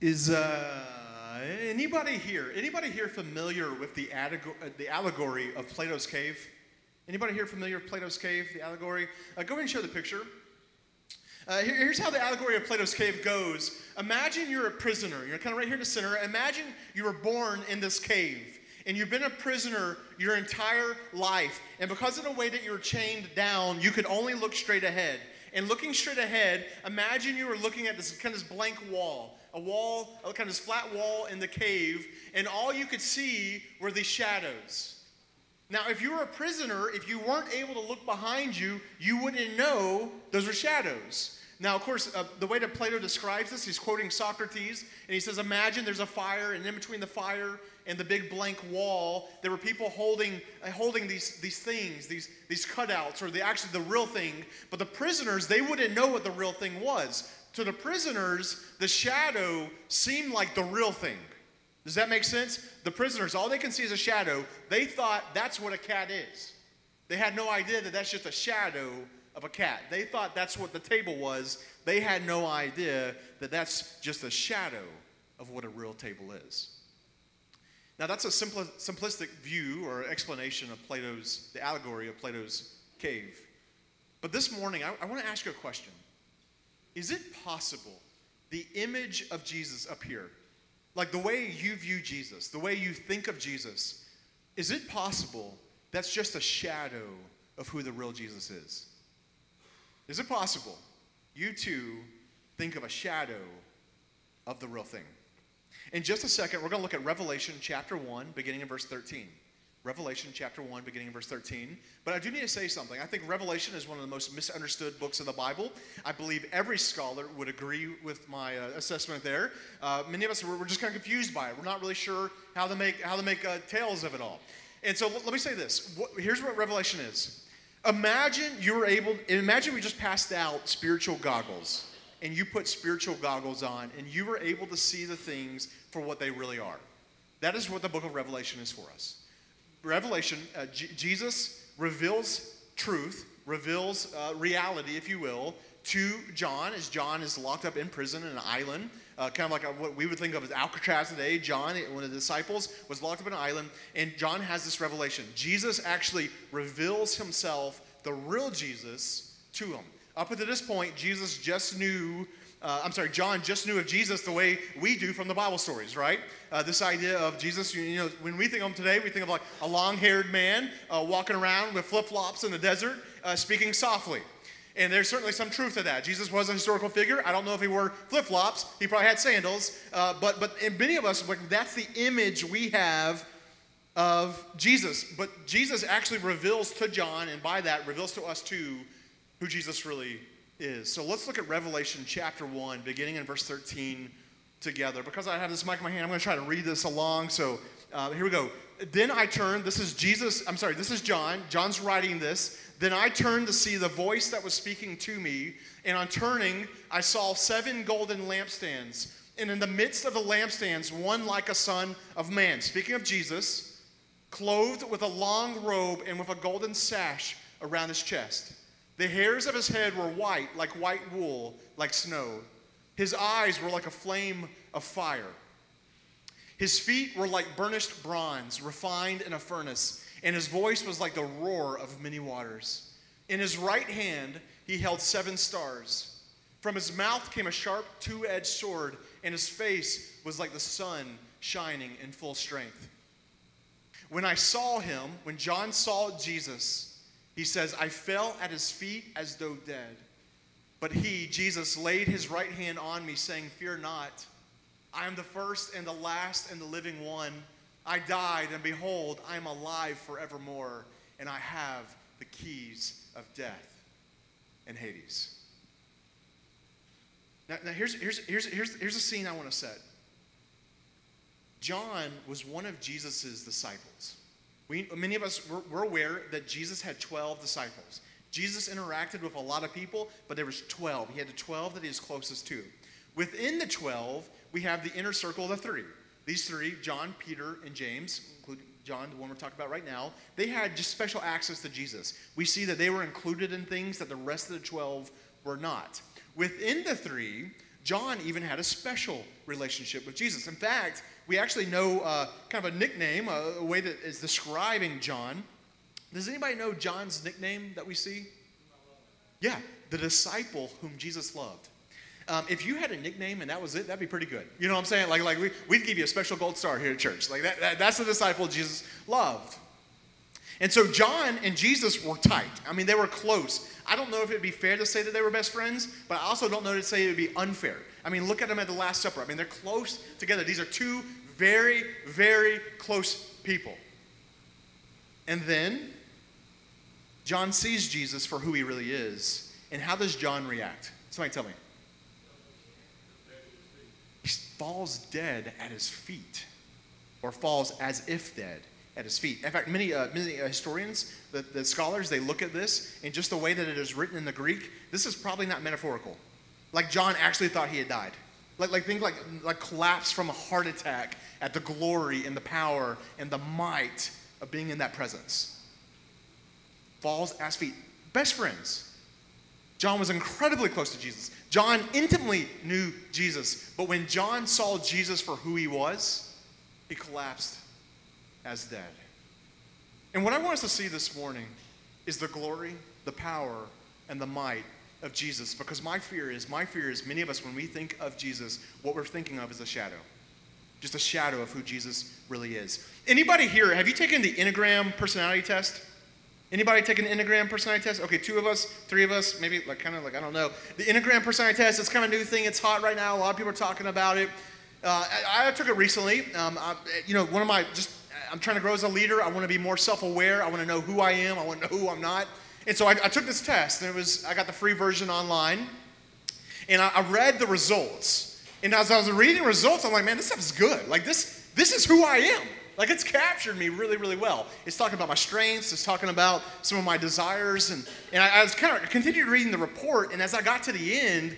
Is anybody here familiar with the allegory of Plato's cave? Anybody here familiar with Plato's cave, the allegory? Go ahead and show the picture. Here's how the allegory of Plato's cave goes. Imagine you're a prisoner. You're kind of right here in the center. Imagine you were born in this cave, and you've been a prisoner your entire life. And because of the way that you're chained down, you could only look straight ahead. And looking straight ahead, imagine you were looking at this kind of blank wall. A kind of this flat wall in the cave, and all you could see were these shadows. Now, if you were a prisoner, if you weren't able to look behind you, you wouldn't know those were shadows. Now, of course, the way that Plato describes this, he's quoting Socrates, and he says, imagine there's a fire, and in between the fire and the big blank wall, there were people holding these things, these cutouts, or actually the real thing. But the prisoners, they wouldn't know what the real thing was. To the prisoners, the shadow seemed like the real thing. Does that make sense? The prisoners, all they can see is a shadow. They thought that's what a cat is. They had no idea that that's just a shadow of a cat. They thought that's what the table was. They had no idea that that's just a shadow of what a real table is. Now, that's a simplistic view or explanation of the allegory of Plato's cave. But this morning, I want to ask you a question. Is it possible the image of Jesus up here, like the way you view Jesus, the way you think of Jesus, is it possible that's just a shadow of who the real Jesus is? Is it possible you too think of a shadow of the real thing? In just a second, we're going to look at Revelation chapter 1, beginning in verse 13. Revelation chapter 1, beginning in verse 13. But I do need to say something. I think Revelation is one of the most misunderstood books of the Bible. I believe every scholar would agree with my assessment there. Many of us, we're just kind of confused by it. We're not really sure how to make tales of it all. And so let me say this. Here's what Revelation is. Imagine we just passed out spiritual goggles, and you put spiritual goggles on, and you were able to see the things for what they really are. That is what the book of Revelation is for us. Revelation, Jesus reveals truth, reveals reality, if you will, to John, as John is locked up in prison in an island, kind of like what we would think of as Alcatraz today. John, one of the disciples, was locked up in an island, and John has this revelation. Jesus actually reveals himself, the real Jesus, to him. Up until this point, John just knew of Jesus the way we do from the Bible stories, right? This idea of Jesus, when we think of him today, we think of like a long-haired man walking around with flip-flops in the desert, speaking softly. And there's certainly some truth to that. Jesus was a historical figure. I don't know if he wore flip-flops. He probably had sandals. But in many of us, that's the image we have of Jesus. But Jesus actually reveals to John, and by that reveals to us too, who Jesus really is. So let's look at Revelation chapter 1, beginning in verse 13 together. Because I have this mic in my hand, I'm going to try to read this along. So here we go. Then I turned, this is John. John's writing this. Then I turned to see the voice that was speaking to me. And on turning, I saw 7 golden lampstands. And in the midst of the lampstands, one like a son of man. Speaking of Jesus, clothed with a long robe and with a golden sash around his chest. The hairs of his head were white, like white wool, like snow. His eyes were like a flame of fire. His feet were like burnished bronze, refined in a furnace, and his voice was like the roar of many waters. In his right hand he held 7 stars. From his mouth came a sharp 2-edged sword, and his face was like the sun shining in full strength. When John saw Jesus, he says, I fell at his feet as though dead. But he, Jesus, laid his right hand on me, saying, fear not. I am the first and the last and the living one. I died, and behold, I am alive forevermore, and I have the keys of death and Hades. Now here's a scene I want to set. John was one of Jesus' disciples. Many of us, we're aware that Jesus had 12 disciples. Jesus interacted with a lot of people, but there was 12. He had the 12 that he was closest to. Within the 12, we have the inner circle of the 3. These 3, John, Peter, and James, including John, the one we're talking about right now, they had just special access to Jesus. We see that they were included in things that the rest of the 12 were not. Within the 3, John even had a special relationship with Jesus. In fact, we actually know kind of a nickname, a way that is describing John. Does anybody know John's nickname that we see? Yeah, the disciple whom Jesus loved. If you had a nickname and that was it, that'd be pretty good. You know what I'm saying? Like we'd give you a special gold star here at church. Like that's the disciple Jesus loved. And so John and Jesus were tight. I mean, they were close. I don't know if it'd be fair to say that they were best friends, but I also don't know to say it would be unfair. I mean, look at them at the Last Supper. I mean, they're close together. These are two very, very close people. And then John sees Jesus for who he really is. And how does John react? Somebody tell me. He falls dead at his feet, or falls as if dead at his feet. In fact, many historians, the scholars, they look at this, and just the way that it is written in the Greek, this is probably not metaphorical. Like John actually thought he had died. Think like collapse from a heart attack at the glory and the power and the might of being in that presence. Falls at his feet. Best friends. John was incredibly close to Jesus. John intimately knew Jesus. But when John saw Jesus for who he was, he collapsed as dead. And what I want us to see this morning is the glory, the power, and the might of Jesus. Because my fear is many of us, when we think of Jesus, what we're thinking of is a shadow. Just a shadow of who Jesus really is. Anybody here, have you taken the Enneagram personality test? Anybody take an Enneagram personality test? Okay, 2 of us, 3 of us, maybe I don't know. The Enneagram personality test, it's kind of a new thing. It's hot right now. A lot of people are talking about it. I took it recently. I'm trying to grow as a leader. I want to be more self-aware. I want to know who I am. I want to know who I'm not. And so I took this test, and I got the free version online. And I read the results. And as I was reading the results, I'm like, man, this stuff is good. Like this is who I am. Like it's captured me really, really well. It's talking about my strengths. It's talking about some of my desires. And I was continued reading the report. And as I got to the end,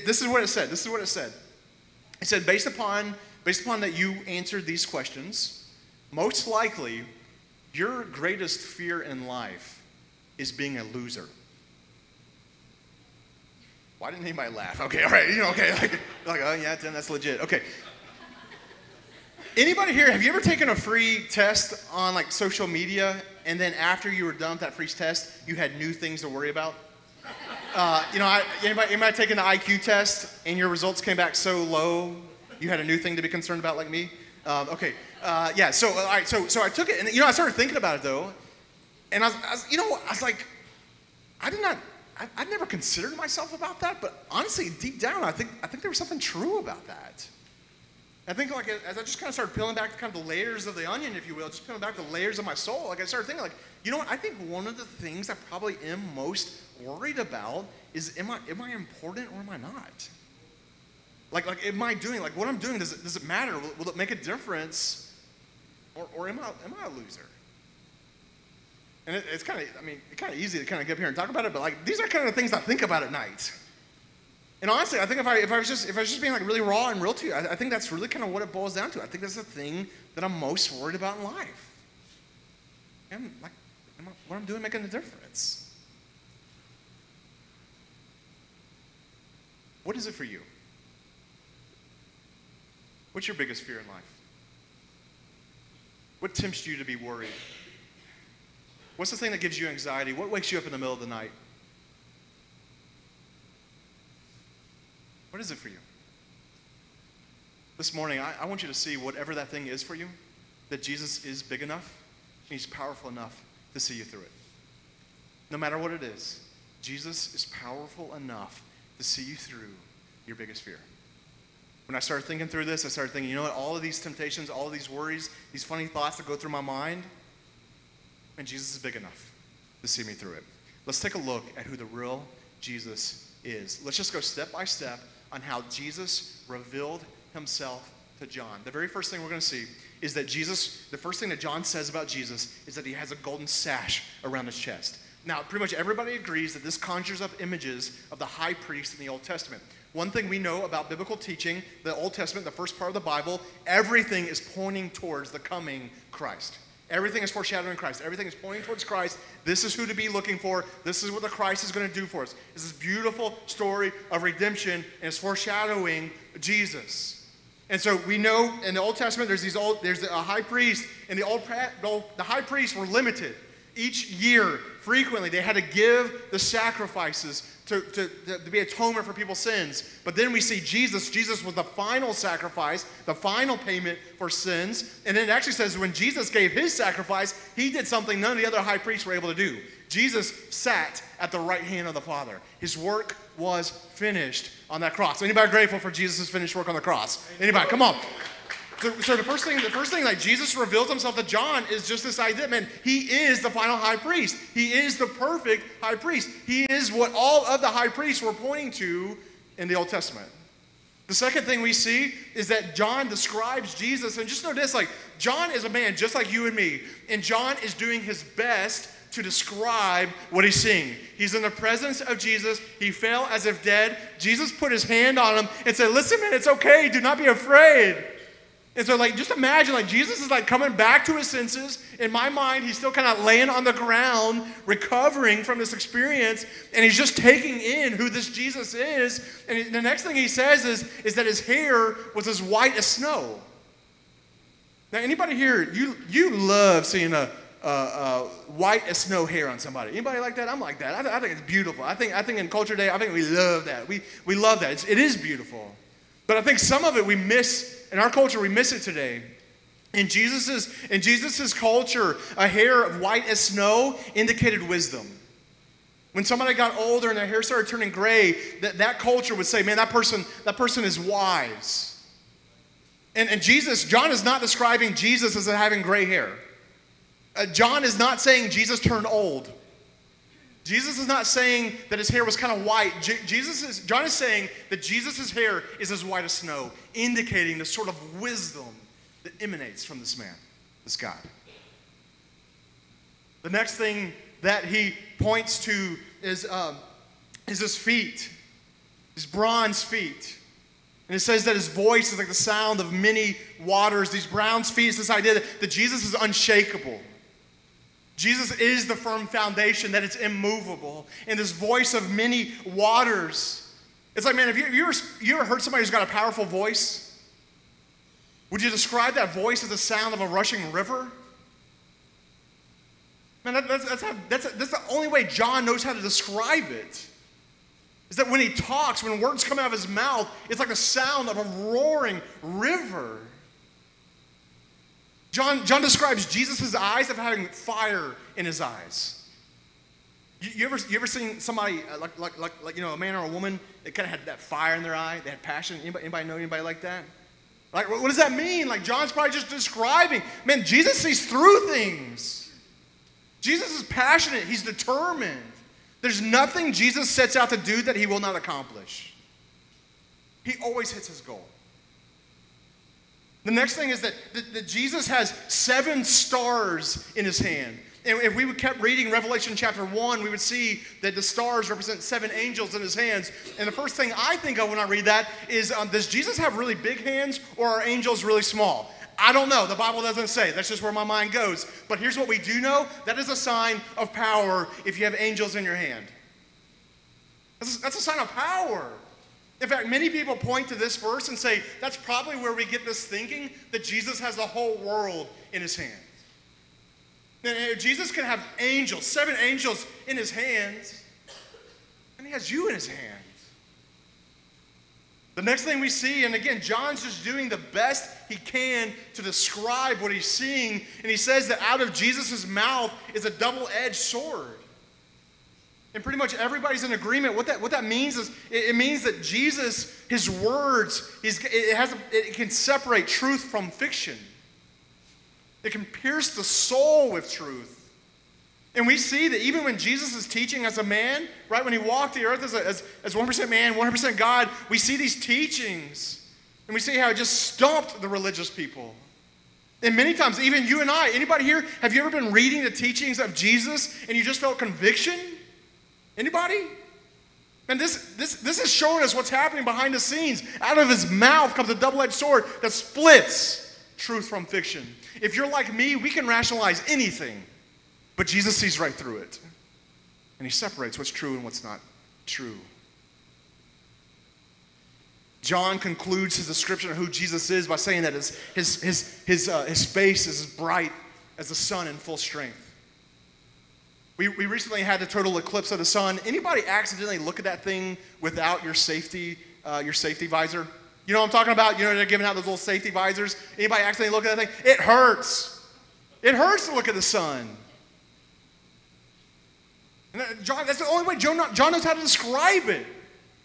this is what it said. It said, based upon that you answered these questions, most likely your greatest fear in life is being a loser. Why didn't anybody laugh? Okay, all right, okay, like oh yeah, Tim, that's legit. Okay. Anybody here, have you ever taken a free test on like social media, and then after you were done with that free test, you had new things to worry about? Anybody taken the IQ test and your results came back so low, you had a new thing to be concerned about, like me? Okay. Yeah. So all right. So I took it, and I started thinking about it though, and I was like, I'd never considered myself about that, but honestly, deep down, I think there was something true about that. I think like as I just kind of started peeling back kind of the layers of the onion, if you will, just peeling back the layers of my soul, like I started thinking like, you know what? I think one of the things I probably am most worried about is am I important or am I not? Like am I doing, like what I'm doing, does it matter? Will it make a difference? Or am I a loser? And it's kind of easy to kind of get up here and talk about it, but like these are kind of the things I think about at night. And honestly, I think if I was just being like really raw and real to you, I think that's really kind of what it boils down to. I think that's the thing that I'm most worried about in life. What I'm doing making a difference? What is it for you? What's your biggest fear in life? What tempts you to be worried? What's the thing that gives you anxiety? What wakes you up in the middle of the night? What is it for you? This morning, I want you to see whatever that thing is for you, that Jesus is big enough, and he's powerful enough to see you through it. No matter what it is, Jesus is powerful enough to see you through your biggest fear. When I started thinking through this, I started thinking, you know what, all of these temptations, all of these worries, these funny thoughts that go through my mind, and Jesus is big enough to see me through it. Let's take a look at who the real Jesus is. Let's just go step by step on how Jesus revealed himself to John. The very first thing we're going to see is that the first thing that John says about Jesus is that he has a golden sash around his chest. Now, pretty much everybody agrees that this conjures up images of the high priest in the Old Testament. One thing we know about biblical teaching, the Old Testament, the first part of the Bible, everything is pointing towards the coming Christ. Everything is foreshadowing Christ. Everything is pointing towards Christ. This is who to be looking for. This is what the Christ is going to do for us. It's this beautiful story of redemption, and it's foreshadowing Jesus. And so we know in the Old Testament there's a high priest, and the high priests were limited. Each year, frequently, they had to give the sacrifices to be atonement for people's sins. But then we see Jesus. Jesus was the final sacrifice, the final payment for sins. And then it actually says when Jesus gave his sacrifice, he did something none of the other high priests were able to do. Jesus sat at the right hand of the Father. His work was finished on that cross. Anybody grateful for Jesus' finished work on the cross? Anybody? Come on. So the first thing, like Jesus reveals himself to John is just this idea, man, he is the final high priest. He is the perfect high priest. He is what all of the high priests were pointing to in the Old Testament. The second thing we see is that John describes Jesus, and just know this, like John is a man just like you and me, and John is doing his best to describe what he's seeing. He's in the presence of Jesus. He fell as if dead. Jesus put his hand on him and said, listen, man, it's okay. Do not be afraid. And so, like, just imagine, like, Jesus is, like, coming back to his senses. In my mind, he's still kind of laying on the ground, recovering from this experience, and he's just taking in who this Jesus is. And the next thing he says is that his hair was as white as snow. Now, anybody here, you love seeing a white as snow hair on somebody. Anybody like that? I'm like that. I think it's beautiful. I think in Culture Day, I think we love that. We love that. It is beautiful. But I think some of it we miss. In our culture, we miss it today. In Jesus's culture, a hair of white as snow indicated wisdom. When somebody got older and their hair started turning gray, that culture would say, man, that person is wise. And John is not describing Jesus as having gray hair. John is not saying Jesus turned old. Jesus is not saying that his hair was kind of white. John is saying that Jesus' hair is as white as snow, indicating the sort of wisdom that emanates from this man, this God. The next thing that he points to is his feet, his bronze feet. And it says that his voice is like the sound of many waters. These bronze feet is this idea that Jesus is unshakable. Jesus is the firm foundation, that it's immovable. And this voice of many waters. It's like, man, have you ever heard somebody who's got a powerful voice? Would you describe that voice as the sound of a rushing river? Man, that's the only way John knows how to describe it. Is that when he talks, when words come out of his mouth, it's like the sound of a roaring river. John describes Jesus' eyes of having fire in his eyes. You ever seen somebody like a man or a woman that kind of had that fire in their eye? They had passion. Anybody know anybody like that? Like, what does that mean? Like, John's probably just describing. Man, Jesus sees through things. Jesus is passionate. He's determined. There's nothing Jesus sets out to do that he will not accomplish. He always hits his goal. The next thing is that Jesus has 7 stars in his hand. And if we kept reading Revelation chapter 1, we would see that the stars represent 7 angels in his hands. And the first thing I think of when I read that is, does Jesus have really big hands, or are angels really small? I don't know. The Bible doesn't say. That's just where my mind goes. But here's what we do know. That is a sign of power if you have angels in your hand. That's a sign of power. In fact, many people point to this verse and say that's probably where we get this thinking that Jesus has the whole world in his hands. And if Jesus can have angels, 7 angels in his hands, and he has you in his hands. The next thing we see, and again, John's just doing the best he can to describe what he's seeing, and he says that out of Jesus' mouth is a double-edged sword. And pretty much everybody's in agreement. What that means is, it means that Jesus, his words, it can separate truth from fiction. It can pierce the soul with truth. And we see that even when Jesus is teaching as a man, right, when he walked the earth as 1% man, 100% God, we see these teachings. And we see how it just stumped the religious people. And many times, even you and I, anybody here, have you ever been reading the teachings of Jesus and you just felt conviction? Anybody? And this is showing us what's happening behind the scenes. Out of his mouth comes a double-edged sword that splits. truth from fiction. If you're like me, we can rationalize anything, but Jesus sees right through it. And he separates what's true and what's not true. John concludes his description of who Jesus is by saying that his face is as bright as the sun in full strength. We recently had the total eclipse of the sun. Anybody accidentally look at that thing without your safety visor? You know what I'm talking about? You know, they're giving out those little safety visors. Anybody accidentally look at that thing? It hurts. It hurts to look at the sun. And that's the only way John knows how to describe it.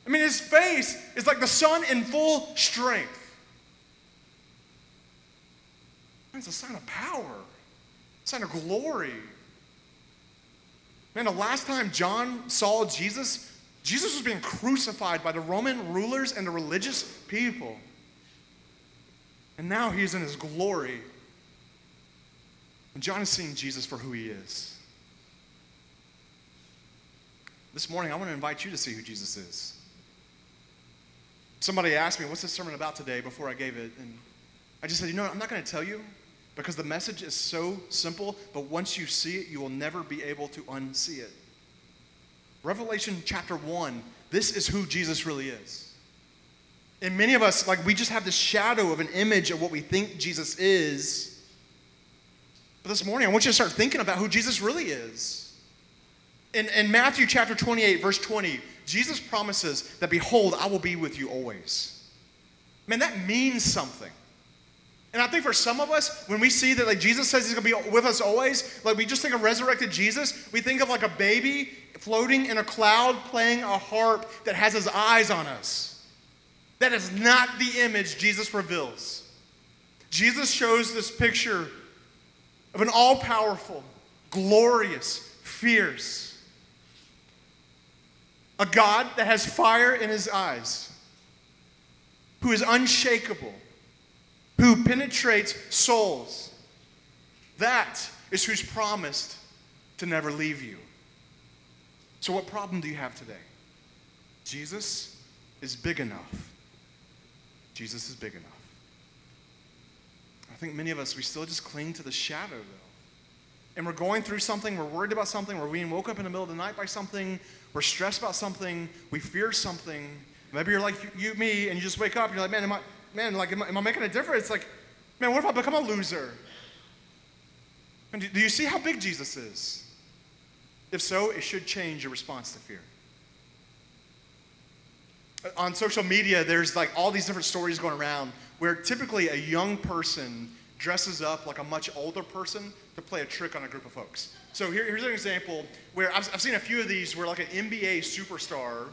I mean, his face is like the sun in full strength. It's a sign of power, a sign of glory. Man, the last time John saw Jesus was being crucified by the Roman rulers and the religious people. And now he's in his glory. And John is seeing Jesus for who he is. This morning, I want to invite you to see who Jesus is. Somebody asked me, what's this sermon about today, before I gave it? And I just said, you know what, I'm not going to tell you, because the message is so simple, but once you see it, you will never be able to unsee it. Revelation chapter 1, this is who Jesus really is. And many of us, we just have this shadow of an image of what we think Jesus is. But this morning, I want you to start thinking about who Jesus really is. In Matthew chapter 28, verse 20, Jesus promises that, behold, I will be with you always. Man, that means something. And I think for some of us, when we see that Jesus says he's going to be with us always, we just think of resurrected Jesus, we think of a baby floating in a cloud playing a harp that has his eyes on us. That is not the image Jesus reveals. Jesus shows this picture of an all-powerful, glorious, fierce, a God that has fire in his eyes, who is unshakable, who penetrates souls. That is who's promised to never leave you. So what problem do you have today? Jesus is big enough. Jesus is big enough. I think many of us, we still just cling to the shadow, though. And we're going through something, we're worried about something, we're being woke up in the middle of the night by something, we're stressed about something, we fear something. Maybe you're like me, and you just wake up and you're like, am I making a difference? Man, what if I become a loser? And do you see how big Jesus is? If so, it should change your response to fear. On social media, there's all these different stories going around where typically a young person dresses up like a much older person to play a trick on a group of folks. So here's an example where I've seen a few of these where an NBA superstar,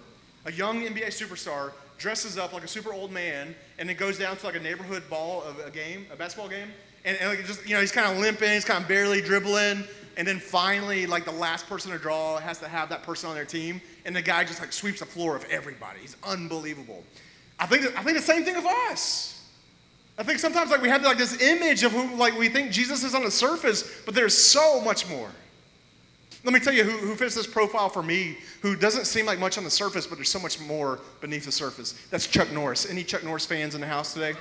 a young NBA superstar, dresses up like a super old man and then goes down to a neighborhood ball of a basketball game, and he's kind of limping, he's kind of barely dribbling, and then finally the last person to draw has to have that person on their team, and the guy just sweeps the floor of everybody. He's unbelievable. I think the same thing of us. I think sometimes we have this image of who we think Jesus is on the surface, but there's so much more. Let me tell you who fits this profile for me, who doesn't seem like much on the surface, but there's so much more beneath the surface. That's Chuck Norris. Any Chuck Norris fans in the house today?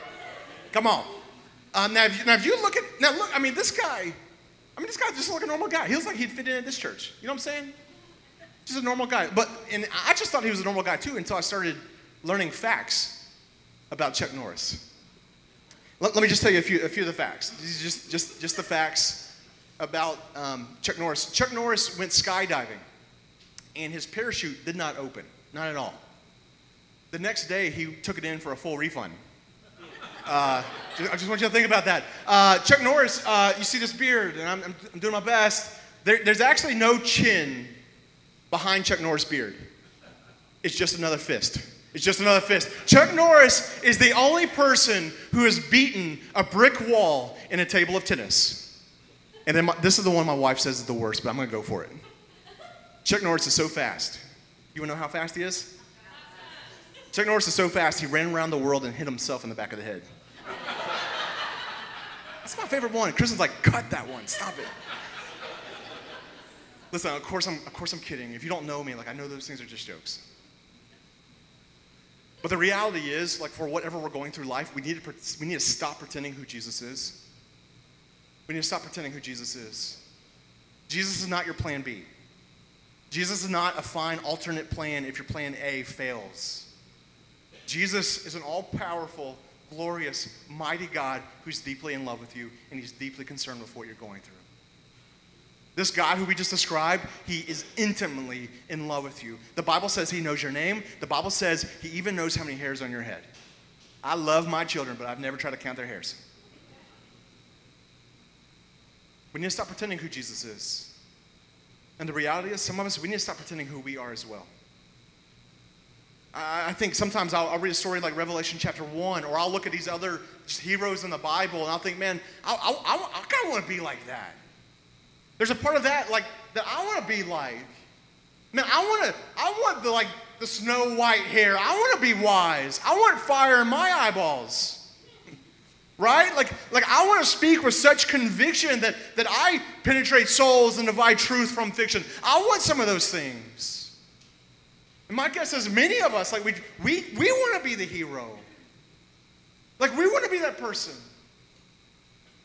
Come on. If you look, this guy just like a normal guy. He looks like he'd fit in at this church. You know what I'm saying? Just a normal guy. And I just thought he was a normal guy too until I started learning facts about Chuck Norris. Let me just tell you a few of the facts. These are just the facts about Chuck Norris. Chuck Norris went skydiving, and his parachute did not open, not at all. The next day, he took it in for a full refund. I just want you to think about that. Chuck Norris, you see this beard, and I'm doing my best. There's actually no chin behind Chuck Norris' beard. It's just another fist. It's just another fist. Chuck Norris is the only person who has beaten a brick wall in a table of tennis. And then this is the one my wife says is the worst, but I'm going to go for it. Chuck Norris is so fast. You want to know how fast he is? Chuck Norris is so fast, he ran around the world and hit himself in the back of the head. That's my favorite one. Kristen's like, cut that one. Stop it. Listen, of course I'm kidding. If you don't know me, I know those things are just jokes. But the reality is, like, for whatever we're going through life, we need to stop pretending who Jesus is. We need to stop pretending who Jesus is. Jesus is not your plan B. Jesus is not a fine alternate plan if your plan A fails. Jesus is an all-powerful, glorious, mighty God who's deeply in love with you, and he's deeply concerned with what you're going through. This God who we just described, he is intimately in love with you. The Bible says he knows your name. The Bible says he even knows how many hairs on your head. I love my children, but I've never tried to count their hairs. We need to stop pretending who Jesus is. And the reality is, some of us, we need to stop pretending who we are as well. I think sometimes I'll read a story like Revelation chapter 1, or I'll look at these other heroes in the Bible, and I'll think, man, I kind of want to be like that. There's a part of that, like, that I want to be like. Man, I want the Snow White hair. I want to be wise. I want fire in my eyeballs. Right? Like I want to speak with such conviction that I penetrate souls and divide truth from fiction. I want some of those things. And my guess is many of us, like we want to be the hero. Like we want to be that person.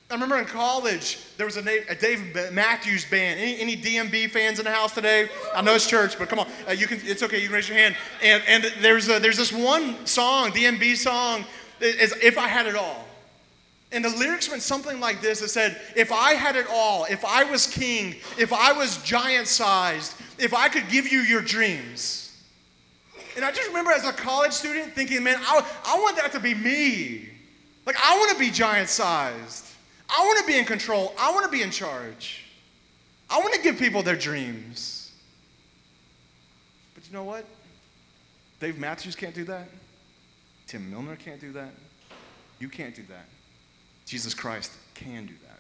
I remember in college, there was a Dave Matthews Band. Any DMB fans in the house today? I know it's church, but come on. It's okay, you can raise your hand. And there's this one song, DMB song, is If I Had It All. And the lyrics went something like this. It said, if I had it all, if I was king, if I was giant-sized, if I could give you your dreams. And I just remember as a college student thinking, man, I want that to be me. Like, I want to be giant-sized. I want to be in control. I want to be in charge. I want to give people their dreams. But you know what? Dave Matthews can't do that. Tim Milner can't do that. You can't do that. Jesus Christ can do that.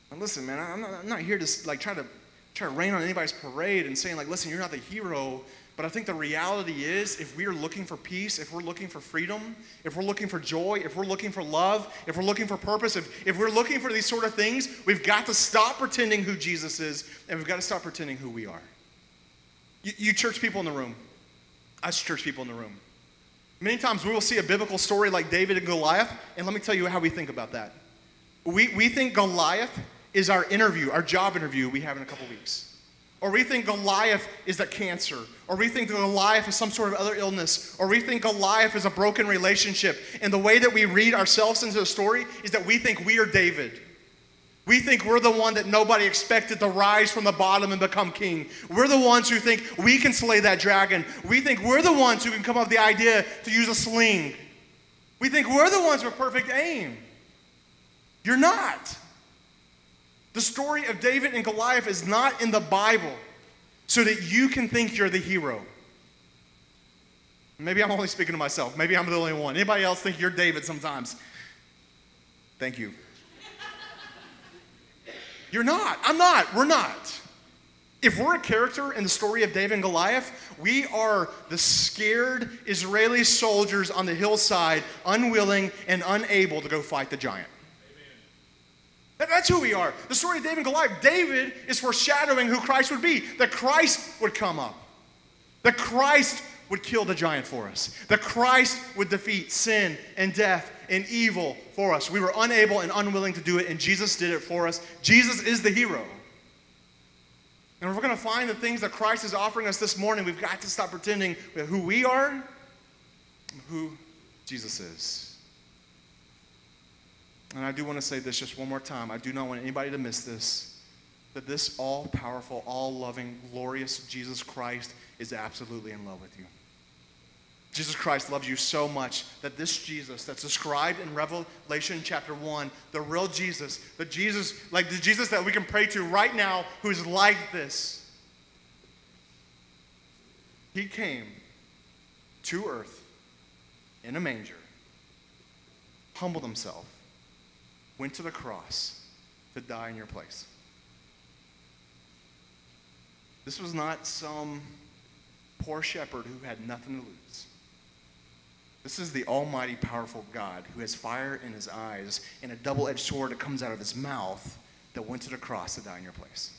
And listen, man, I'm not here to like try to rain on anybody's parade and saying like, listen, you're not the hero. But I think the reality is, if we are looking for peace, if we're looking for freedom, if we're looking for joy, if we're looking for love, if we're looking for purpose, if we're looking for these sort of things, we've got to stop pretending who Jesus is, and we've got to stop pretending who we are. You church people in the room, us church people in the room. Many times we will see a biblical story like David and Goliath, and let me tell you how we think about that. We think Goliath is our job interview we have in a couple weeks. Or we think Goliath is that cancer. Or we think Goliath is some sort of other illness. Or we think Goliath is a broken relationship. And the way that we read ourselves into the story is that we think we are David. We think we're the one that nobody expected to rise from the bottom and become king. We're the ones who think we can slay that dragon. We think we're the ones who can come up with the idea to use a sling. We think we're the ones with perfect aim. You're not. The story of David and Goliath is not in the Bible so that you can think you're the hero. Maybe I'm only speaking to myself. Maybe I'm the only one. Anybody else think you're David sometimes? Thank you. You're not. I'm not. We're not. If we're a character in the story of David and Goliath, we are the scared Israeli soldiers on the hillside, unwilling and unable to go fight the giant. That's who we are. The story of David and Goliath. David is foreshadowing who Christ would be. That Christ would come up. That Christ would kill the giant for us. That Christ would defeat sin and death and evil for us. We were unable and unwilling to do it, and Jesus did it for us. Jesus is the hero. And if we're going to find the things that Christ is offering us this morning, we've got to stop pretending who we are and who Jesus is. And I do want to say this just one more time. I do not want anybody to miss this. That this all-powerful, all-loving, glorious Jesus Christ is absolutely in love with you. Jesus Christ loves you so much that this Jesus that's described in Revelation chapter 1, the real Jesus, the Jesus that we can pray to right now who's like this, he came to earth in a manger, humbled himself, went to the cross to die in your place. This was not some poor shepherd who had nothing to lose. This is the almighty, powerful God who has fire in his eyes and a double-edged sword that comes out of his mouth that went to the cross to die in your place.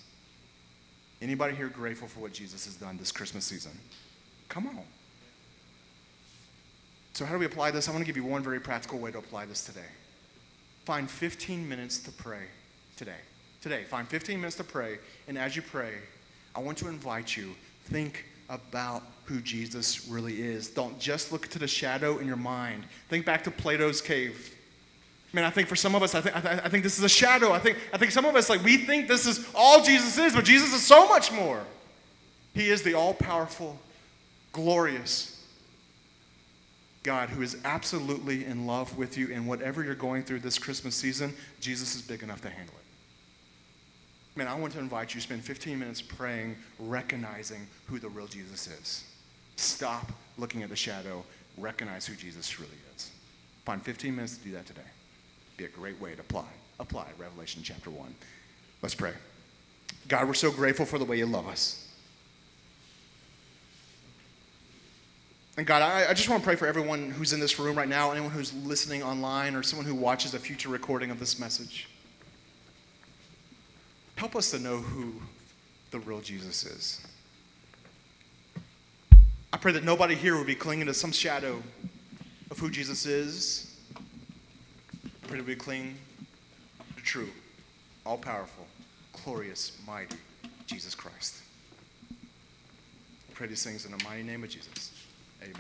Anybody here grateful for what Jesus has done this Christmas season? Come on. So how do we apply this? I want to give you one very practical way to apply this today. Find 15 minutes to pray today. Today, find 15 minutes to pray, and as you pray, I want to invite you, think about who Jesus really is. Don't just look to the shadow in your mind. Think back to Plato's cave. Man, I think for some of us, I think this is a shadow. I think some of us, like, we think this is all Jesus is, but Jesus is so much more. He is the all-powerful, glorious God who is absolutely in love with you, and whatever you're going through this Christmas season, Jesus is big enough to handle it. Man, I want to invite you to spend 15 minutes praying, recognizing who the real Jesus is. Stop looking at the shadow, recognize who Jesus really is. Find 15 minutes to do that today. Be a great way to apply Revelation chapter 1. Let's pray. God, we're so grateful for the way you love us. And God, I just want to pray for everyone who's in this room right now, anyone who's listening online, or someone who watches a future recording of this message. Help us to know who the real Jesus is. I pray that nobody here would be clinging to some shadow of who Jesus is. I pray that we cling to true, all-powerful, glorious, mighty Jesus Christ. I pray these things in the mighty name of Jesus. Amen.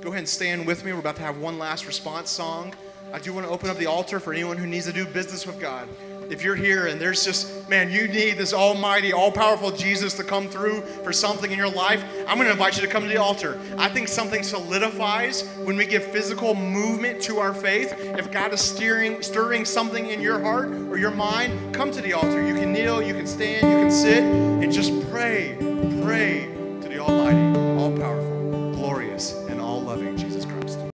Go ahead and stand with me. We're about to have one last response song. I do want to open up the altar for anyone who needs to do business with God. If you're here and there's just, man, you need this almighty, all-powerful Jesus to come through for something in your life, I'm going to invite you to come to the altar. I think something solidifies when we give physical movement to our faith. If God is stirring something in your heart or your mind, come to the altar. You can kneel, you can stand, you can sit, and just pray to the Almighty.